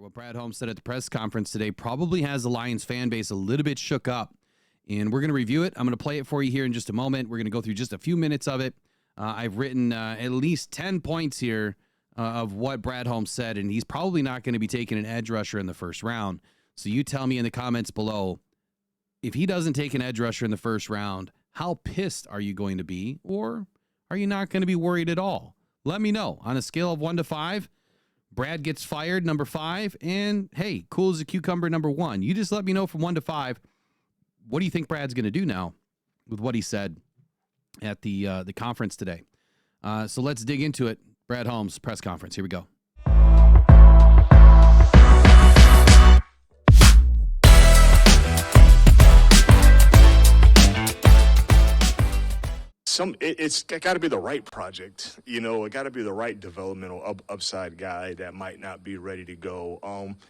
here. What Brad Holmes said at the press conference today probably has the Lions fan base a little bit shook up, and we're going to review it. I'm going to play it for you here in just a moment. We're going to go through just a few minutes of it. I've written at least 10 points here of what Brad Holmes said, and he's probably not going to be taking an edge rusher in the first round. So you tell me in the comments below, if he doesn't take an edge rusher in the first round, how pissed are you going to be, or are you not going to be worried at all? Let me know. On a scale of 1 to 5, Brad gets fired, number 5, and hey, cool as a cucumber, number 1. You just let me know from 1 to 5. What do you think Brad's going to do now with what he said at the conference today? So let's dig into it. Brad Holmes press conference. Here we go. It's got to be the right project, you know. It got to be the right developmental upside guy that might not be ready to go.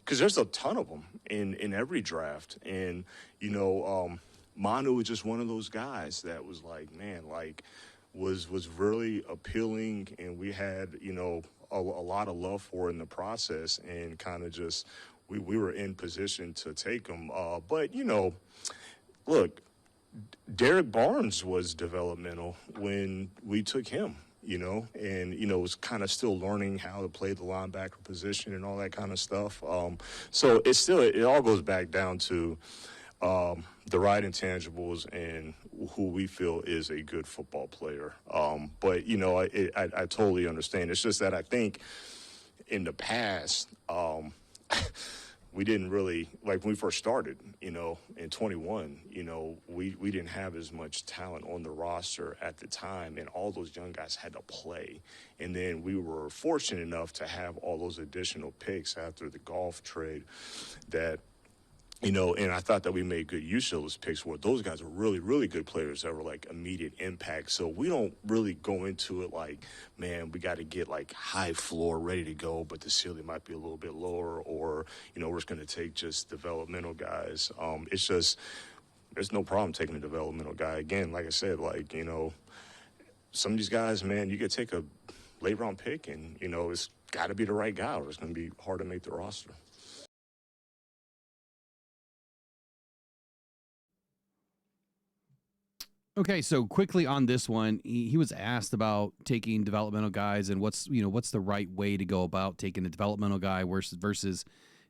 Because there's a ton of them in every draft, and you know, Manu was just one of those guys that was like, man, like was really appealing, and we had, you know, a lot of love for in the process, and kind of just we were in position to take him. But you know, look. Derek Barnes was developmental when we took him, you know, and, you know, was kind of still learning how to play the linebacker position and all that kind of stuff. So it all goes back down to the right intangibles and who we feel is a good football player. But, you know, I totally understand. It's just that I think in the past, we didn't really, like when we first started, you know, in 21, you know, we didn't have as much talent on the roster at the time, and all those young guys had to play. And then we were fortunate enough to have all those additional picks after the golf trade that, you know, and I thought that we made good use of those picks where those guys are really, really good players that were like immediate impact. So we don't really go into it like, man, we got to get like high floor ready to go, but the ceiling might be a little bit lower, or, you know, we're just going to take just developmental guys. It's just, there's no problem taking a developmental guy. Again, like I said, like, you know, some of these guys, man, you could take a late round pick and, you know, it's got to be the right guy or it's going to be hard to make the roster. Okay, so quickly on this one, he was asked about taking developmental guys and what's the right way to go about taking a developmental guy versus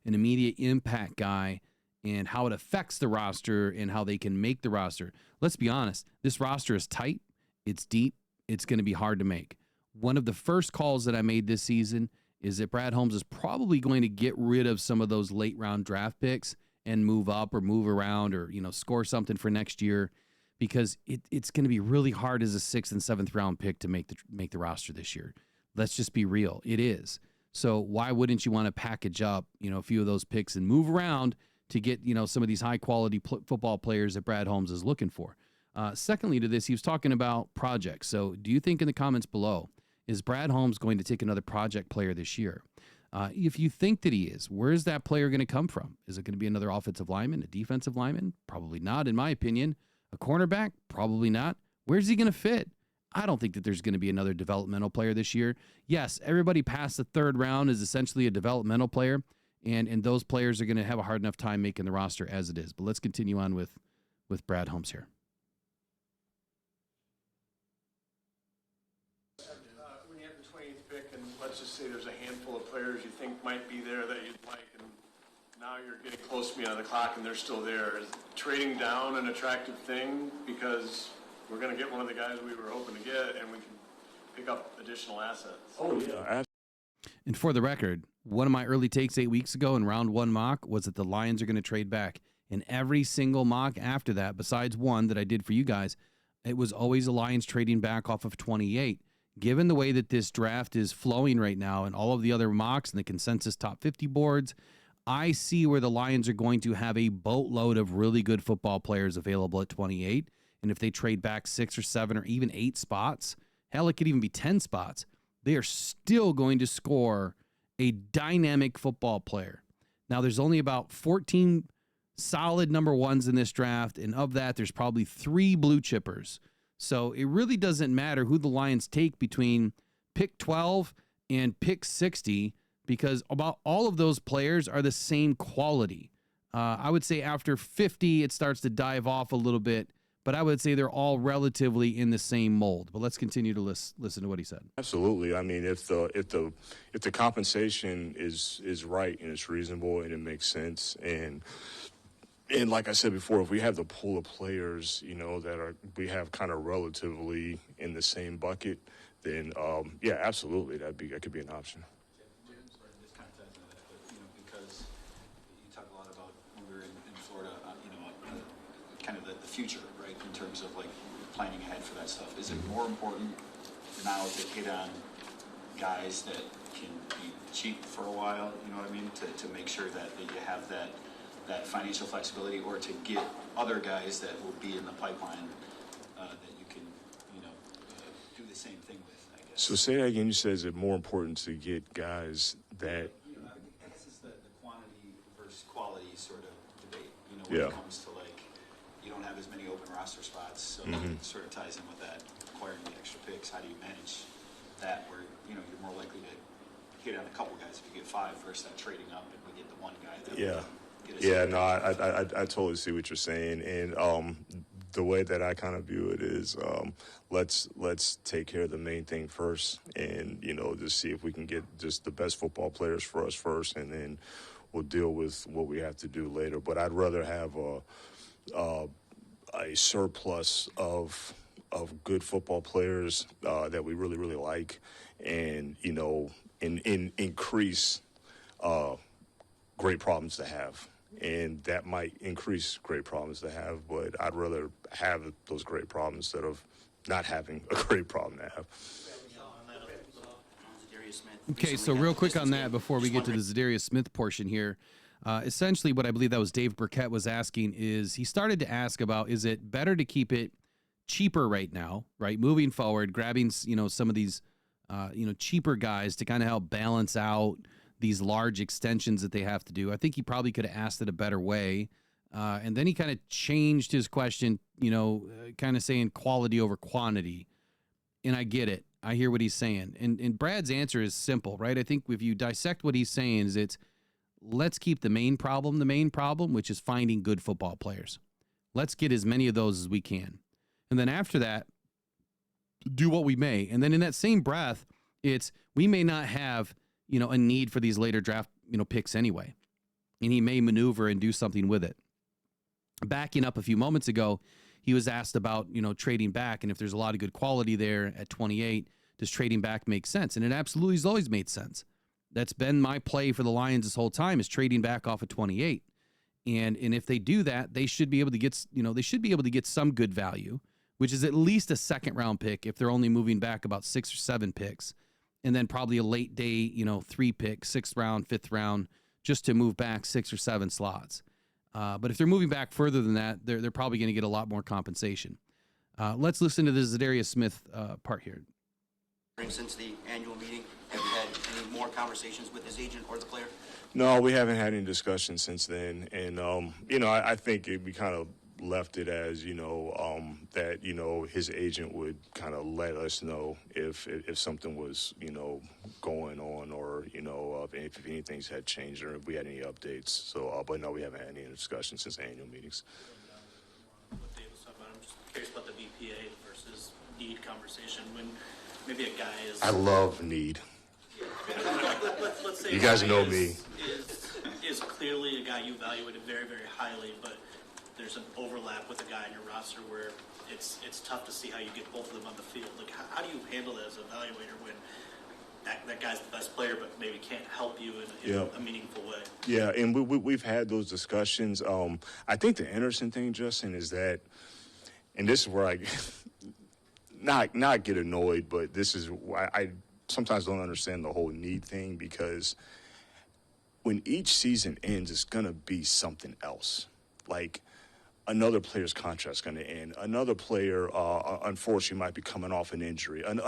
an immediate impact guy, and how it affects the roster and how they can make the roster. Let's be honest, this roster is tight, it's deep, it's going to be hard to make. One of the first calls that I made this season is that Brad Holmes is probably going to get rid of some of those late round draft picks and move up or move around or, you know, score something for next year, because it's going to be really hard as a 6th and 7th round pick to make the roster this year. Let's just be real. It is. So why wouldn't you want to package up, you know, a few of those picks and move around to get, you know, some of these high quality football players that Brad Holmes is looking for? Secondly to this, he was talking about projects. So do you think in the comments below, is Brad Holmes going to take another project player this year? If you think that he is, where is that player going to come from? Is it going to be another offensive lineman, a defensive lineman? Probably not, in my opinion. A cornerback? Probably not. Where's he going to fit? I don't think that there's going to be another developmental player this year. Yes, everybody past the 3rd round is essentially a developmental player, and those players are going to have a hard enough time making the roster as it is. But let's continue on with Brad Holmes here. When you have the 20th pick, and let's just say there's a handful of players you think might be there that you'd like, and now you're getting close to me on the clock and they're still there. Is trading down an attractive thing because we're going to get one of the guys we were hoping to get and we can pick up additional assets? Oh, yeah. And for the record, one of my early takes 8 weeks ago in round 1 mock was that the Lions are going to trade back. And every single mock after that, besides one that I did for you guys, it was always the Lions trading back off of 28. Given the way that this draft is flowing right now and all of the other mocks and the consensus top 50 boards, I see where the Lions are going to have a boatload of really good football players available at 28. And if they trade back 6 or 7 or even 8 spots, hell, it could even be 10 spots, they are still going to score a dynamic football player. Now, there's only about 14 solid number ones in this draft, and of that, there's probably 3 blue chippers. So it really doesn't matter who the Lions take between pick 12 and pick 60, because about all of those players are the same quality. I would say after 50, it starts to dive off a little bit, but I would say they're all relatively in the same mold. But let's continue to listen to what he said. Absolutely. I mean, if the compensation is right and it's reasonable and it makes sense, and like I said before, if we have the pool of players, that we have kind of relatively in the same bucket, then yeah, absolutely, that could be an option. Because you talk a lot about when we were in Florida, kind of the future, right, in terms of like planning ahead for that stuff. Is it more important now to hit on guys that can be cheap for a while, you know what I mean, to make sure that you have that financial flexibility, or to get other guys that will be in the pipeline that you can, do the same thing with, I guess? So say that again. You said, is it more important to get guys that? I guess it's the quantity versus quality sort of debate. When Yeah. it comes to you don't have as many open roster spots, so it sort of ties in with that, acquiring the extra picks. How do you manage that, where you're more likely to hit on a couple guys if you get 5 versus that trading up and we get the one guy that Yeah. get us. Yeah, no, I totally see what you're saying, and the way that I kind of view it is, let's take care of the main thing first, and just see if we can get just the best football players for us first, and then we'll deal with what we have to do later. But I'd rather have a surplus of good football players that we really, really like, and increase great problems to have. And that might increase great problems to have, but I'd rather have those great problems instead of not having a great problem to have. Okay, so real quick on that before we get to the Zadarius Smith portion here. Essentially, what I believe that was Dave Burkett was asking is he started to ask about, is it better to keep it cheaper right now, right? Moving forward, grabbing, some of these, cheaper guys to kind of help balance out these large extensions that they have to do. I think he probably could have asked it a better way. And then he kind of changed his question, kind of saying quality over quantity. And I get it. I hear what he's saying. And Brad's answer is simple, right? I think if you dissect what he's saying is let's keep the main problem, which is finding good football players. Let's get as many of those as we can. And then after that, do what we may. And then in that same breath, we may not have, a need for these later draft, picks anyway. And he may maneuver and do something with it. Backing up a few moments ago, he was asked about, trading back. And if there's a lot of good quality there at 28, does trading back make sense? And it absolutely has always made sense. That's been my play for the Lions this whole time, is trading back off of 28. And if they do that, they should be able to get, some good value, which is at least a second round pick if they're only moving back about 6 or 7 picks. And then probably a late day, 3 pick, 6th round, 5th round, just to move back 6 or 7 slots. But if they're moving back further than that, they're probably going to get a lot more compensation. Let's listen to the Zadarius Smith part here. Since the annual meeting, have you had any more conversations with his agent or the player? No, we haven't had any discussions since then. And, I think we kind of left it as, that, his agent would kind of let us know if something was, going on, or, if anything had changed or if we had any updates. So, but no, we haven't had any discussions since annual meetings. What Dave was talking about, I'm just curious about the BPA versus need conversation. When maybe a guy is... I love need. Let's say you guys know me. Is clearly a guy you evaluated very, very highly, but there's an overlap with a guy in your roster where it's tough to see how you get both of them on the field. Like, how do you handle that as an evaluator when that guy's the best player, but maybe can't help you in a meaningful way? Yeah, and we've had those discussions. I think the interesting thing, Justin, is that, and this is where I not get annoyed, but this is why I sometimes don't understand the whole need thing, because when each season ends, it's going to be something else. Like, another player's contract's going to end. Another player, unfortunately, might be coming off an injury. And,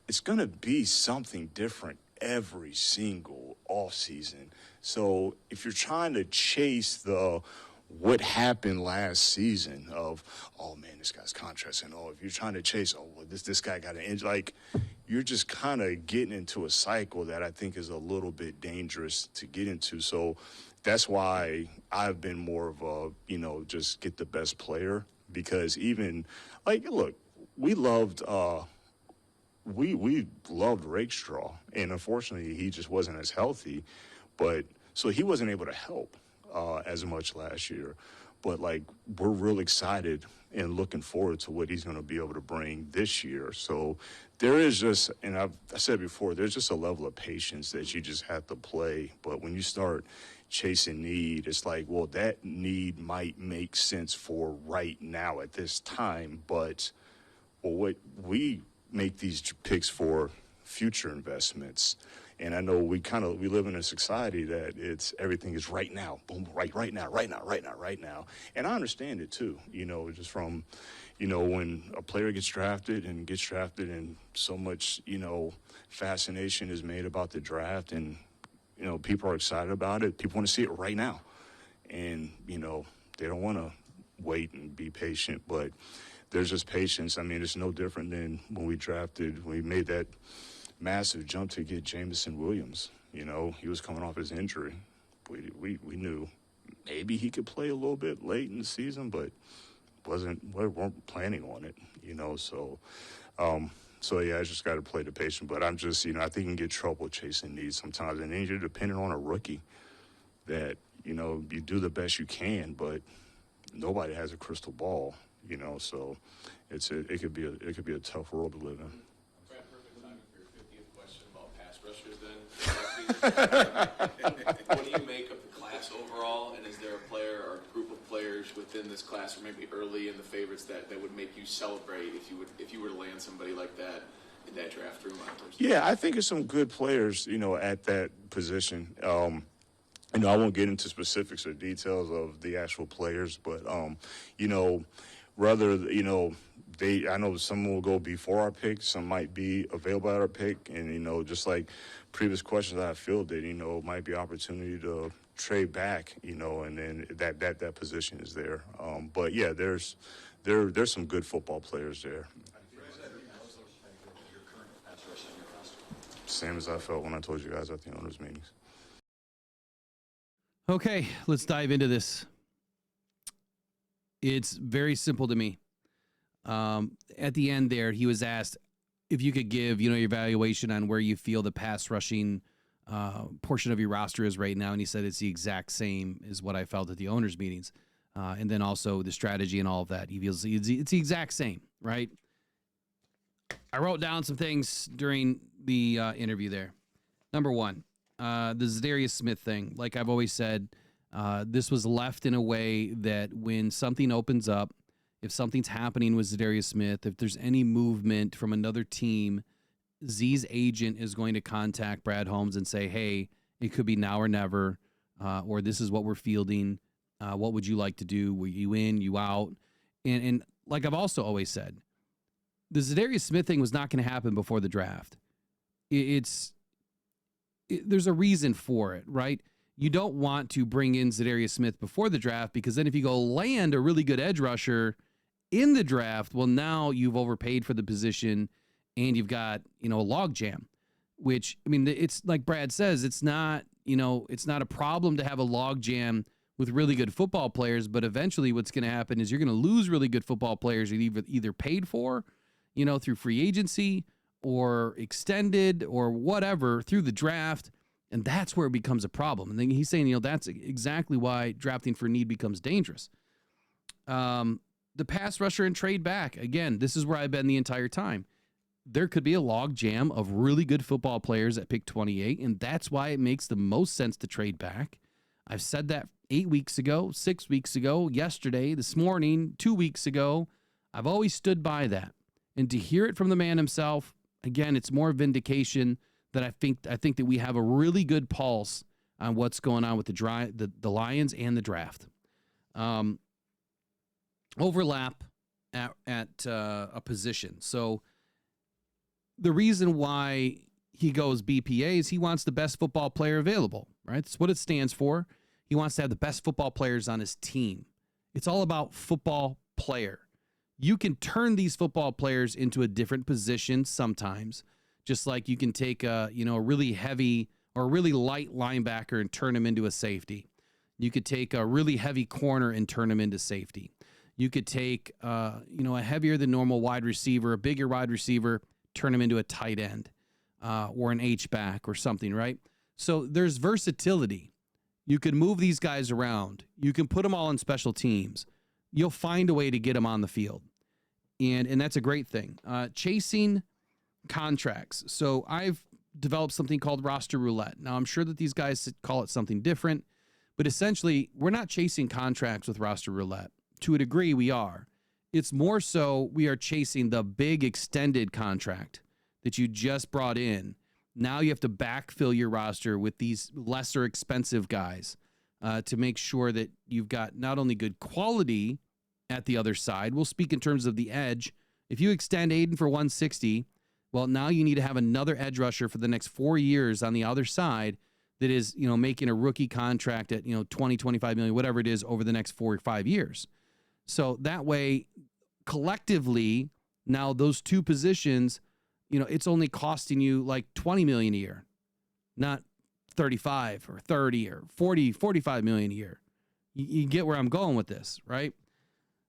it's going to be something different every single offseason. So if you're trying to chase what happened last season of, oh, man, this guy's contract's, and if you're trying to chase, well, this guy got an injury, you're just kind of getting into a cycle that I think is a little bit dangerous to get into. So that's why I've been more of a, just get the best player, because even like, look, we loved Rakestraw, and unfortunately he just wasn't as healthy, but so he wasn't able to help as much last year. But like, we're real excited and looking forward to what he's going to be able to bring this year. So there is just, and I said before, there's just a level of patience that you just have to play. But when you start chasing need, it's like, well, that need might make sense for right now at this time, but what we make these picks for future investments. And I know we live in a society that everything is right now, boom, right now. And I understand it too, just from, when a player gets drafted and so much, fascination is made about the draft, and, people are excited about it. People want to see it right now. And, they don't want to wait and be patient, but there's just patience. I mean, it's no different than when we made that massive jump to get Jamison Williams. He was coming off his injury. We knew maybe he could play a little bit late in the season, but weren't planning on it, So yeah, I just got to play the patient. But I'm just, I think you can get trouble chasing needs sometimes, and then you're dependent on a rookie that, you do the best you can, but nobody has a crystal ball, So it could be a tough world to live in. Perfect timing for your 50th question about pass rushers then. What do you make of the class overall, and is there a player or group of players within this class, or maybe early in the favorites, that would make you celebrate if you were to land somebody like that in that draft room on Thursday? Yeah, I think it's some good players, at that position. I won't get into specifics or details of the actual players, but I know some will go before our pick, some might be available at our pick, and, just like previous questions that I fielded, it might be opportunity to trade back, and then that position is there. But yeah, there's some good football players there. Same as I felt when I told you guys at the owners' meetings. Okay, let's dive into this. It's very simple to me. At the end there, he was asked if you could give, your evaluation on where you feel the pass rushing portion of your roster is right now. And he said it's the exact same as what I felt at the owners' meetings. And then also the strategy and all of that. He feels it's the exact same, right? I wrote down some things during the interview there. Number one, the Zadarius Smith thing. Like I've always said, this was left in a way that when something opens up, if something's happening with Zadarius Smith, if there's any movement from another team, Z's agent is going to contact Brad Holmes and say, hey, it could be now or never, or this is what we're fielding. What would you like to do? Were you in, you out? And like I've also always said, the Zadarius Smith thing was not going to happen before the draft. There's a reason for it, right? You don't want to bring in Zadarius Smith before the draft, because then if you go land a really good edge rusher in the draft, well, now you've overpaid for the position and you've got, a log jam, which, I mean, it's like Brad says, it's not a problem to have a log jam with really good football players, but eventually what's going to happen is you're going to lose really good football players you've either paid for, through free agency or extended or whatever through the draft. And that's where it becomes a problem. And then he's saying, that's exactly why drafting for need becomes dangerous. The pass rusher and trade back. Again, this is where I've been the entire time. There could be a log jam of really good football players at pick 28, and that's why it makes the most sense to trade back. I've said that 8 weeks ago, 6 weeks ago, yesterday, this morning, 2 weeks ago. I've always stood by that. And to hear it from the man himself, again, it's more vindication that I think that we have a really good pulse on what's going on with the Lions and the draft. Overlap at a position. So the reason why he goes BPA is he wants the best football player available, right? That's what it stands for. He wants to have the best football players on his team. It's all about football player. You can turn these football players into a different position sometimes just like you can take a really heavy or a really light linebacker and turn him into a safety. You could take a really heavy corner and turn him into safety. You could take a heavier than normal wide receiver, a bigger wide receiver, turn him into a tight end or an H-back or something, right? So there's versatility. You can move these guys around. You can put them all on special teams. You'll find a way to get them on the field. And that's a great thing. Chasing contracts. So I've developed something called roster roulette. Now, I'm sure that these guys call it something different, but essentially, we're not chasing contracts with roster roulette. To a degree, we are. It's more so we are chasing the big extended contract that you just brought in. Now you have to backfill your roster with these lesser expensive guys to make sure that you've got not only good quality at the other side. We'll speak in terms of the edge. If you extend Aiden for 160, well, now you need to have another edge rusher for the next 4 years on the other side that is, making a rookie contract at, 20, 25 million, whatever it is over the next 4 or 5 years. So that way, collectively, now those two positions, it's only costing you like 20 million a year, not 35 or 30 or 40, 45 million a year. You get where I'm going with this, right?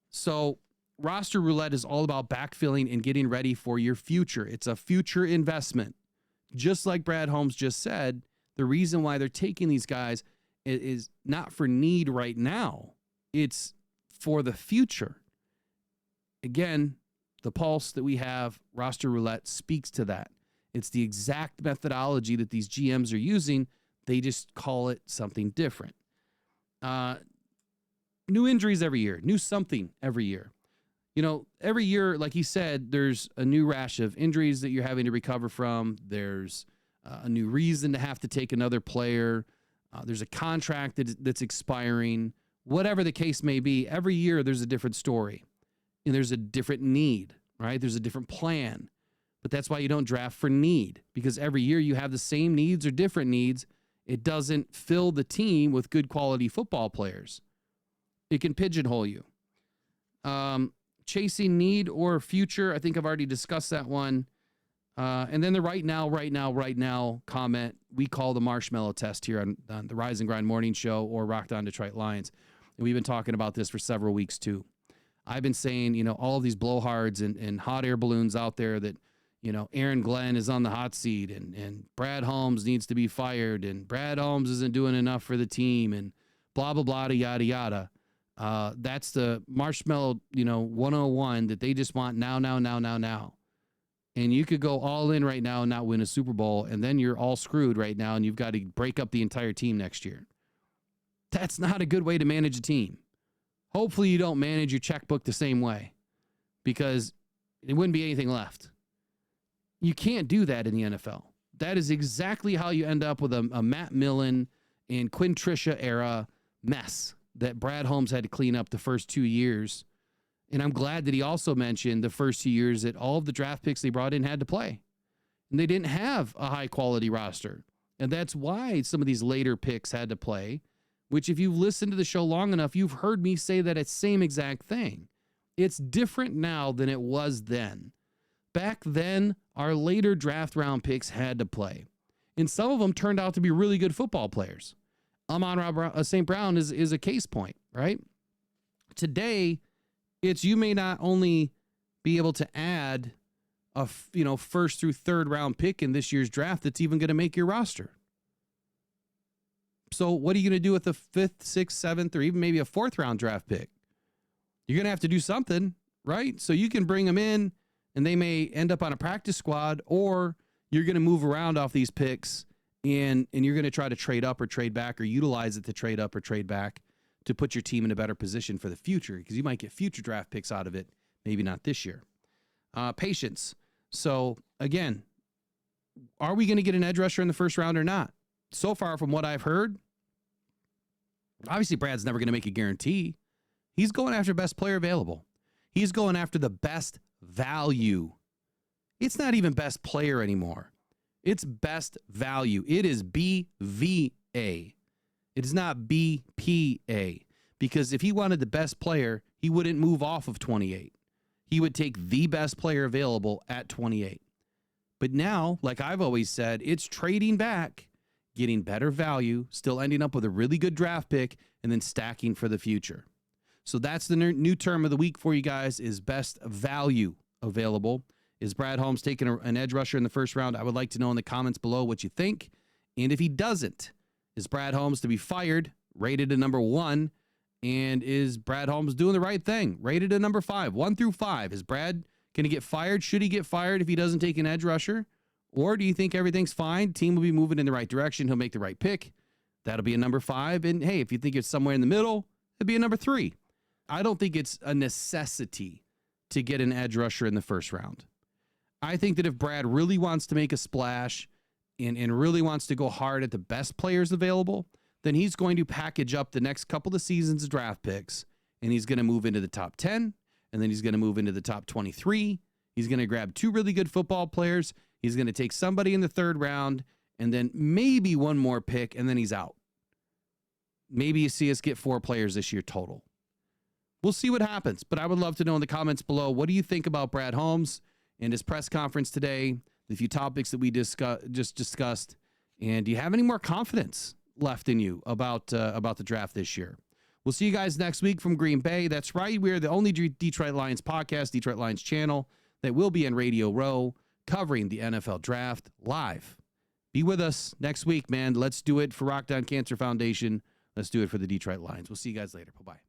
So roster roulette is all about backfilling and getting ready for your future. It's a future investment. Just like Brad Holmes just said, the reason why they're taking these guys is not for need right now. It's for the future. Again, the pulse that we have, roster roulette, speaks to that. It's the exact methodology that these GMs are using. They just call it something different. New injuries every year, new something every year. Every year, like he said, there's a new rash of injuries that you're having to recover from. There's a new reason to have to take another player. There's a contract that's expiring. Whatever the case may be, every year there's a different story. And there's a different need, right? There's a different plan. But that's why you don't draft for need, because every year you have the same needs or different needs. It doesn't fill the team with good quality football players. It can pigeonhole you. Chasing need or future, I think I've already discussed that one. And then the right now comment, we call the marshmallow test here on the Rise and Grind Morning Show or Rockhound Detroit Lions. And we've been talking about this for several weeks too. I've been saying, all of these blowhards and hot air balloons out there that, Aaron Glenn is on the hot seat and Brad Holmes needs to be fired and Brad Holmes isn't doing enough for the team and blah, blah, blah, yada, yada. That's the marshmallow, 101 that they just want now. And you could go all in right now and not win a Super Bowl, and then you're all screwed right now, and you've got to break up the entire team next year. That's not a good way to manage a team. Hopefully you don't manage your checkbook the same way, because it wouldn't be anything left. You can't do that in the NFL. That is exactly how you end up with a Matt Millen and Quinn Trisha era mess that Brad Holmes had to clean up the first 2 years. And I'm glad that he also mentioned the first 2 years that all of the draft picks they brought in had to play. And they didn't have a high-quality roster. And that's why some of these later picks had to play, which if you've listened to the show long enough, you've heard me say that same exact thing. It's different now than it was then. Back then, our later draft round picks had to play. And some of them turned out to be really good football players. Amon-Ra St. Brown is a case point, right? Today, it's you may not only be able to add a first through third round pick in this year's draft that's even going to make your roster. So what are you going to do with a 5th, 6th, 7th, or even maybe a 4th round draft pick? You're going to have to do something, right? So you can bring them in and they may end up on a practice squad, or you're going to move around off these picks and you're going to try to trade up or trade back or utilize it to trade up or trade back to put your team in a better position for the future, because you might get future draft picks out of it, maybe not this year. Patience. So again, are we going to get an edge rusher in the first round or not? So far from what I've heard, obviously Brad's never going to make a guarantee. He's going after best player available. He's going after the best value. It's not even best player anymore. It's best value. It is BVA. It is not BPA, because if he wanted the best player, he wouldn't move off of 28. He would take the best player available at 28. But now, like I've always said, it's trading back, getting better value, still ending up with a really good draft pick, and then stacking for the future. So that's the new term of the week for you guys, is best value available. Is Brad Holmes taking an edge rusher in the first round? I would like to know in the comments below what you think. And if he doesn't, is Brad Holmes to be fired, rated at number 1? And is Brad Holmes doing the right thing, rated at number 5? 1 through 5. Is Brad going to get fired? Should he get fired if he doesn't take an edge rusher? Or do you think everything's fine? Team will be moving in the right direction. He'll make the right pick. That'll be a number 5. And hey, if you think it's somewhere in the middle, it'll be a number 3. I don't think it's a necessity to get an edge rusher in the first round. I think that if Brad really wants to make a splash and really wants to go hard at the best players available, then he's going to package up the next couple of seasons of draft picks, and he's going to move into the top 10, and then he's going to move into the top 23. He's going to grab 2 really good football players. He's going to take somebody in the 3rd round, and then maybe one more pick, and then he's out. Maybe you see us get 4 players this year total. We'll see what happens, but I would love to know in the comments below, what do you think about Brad Holmes and his press conference today, the few topics that we just discussed, and do you have any more confidence left in you about the draft this year? We'll see you guys next week from Green Bay. That's right. We are the only Detroit Lions podcast, Detroit Lions channel, that will be in Radio Row covering the NFL draft live. Be with us next week, man. Let's do it for Rockhound Cancer Foundation. Let's do it for the Detroit Lions. We'll see you guys later. Bye-bye.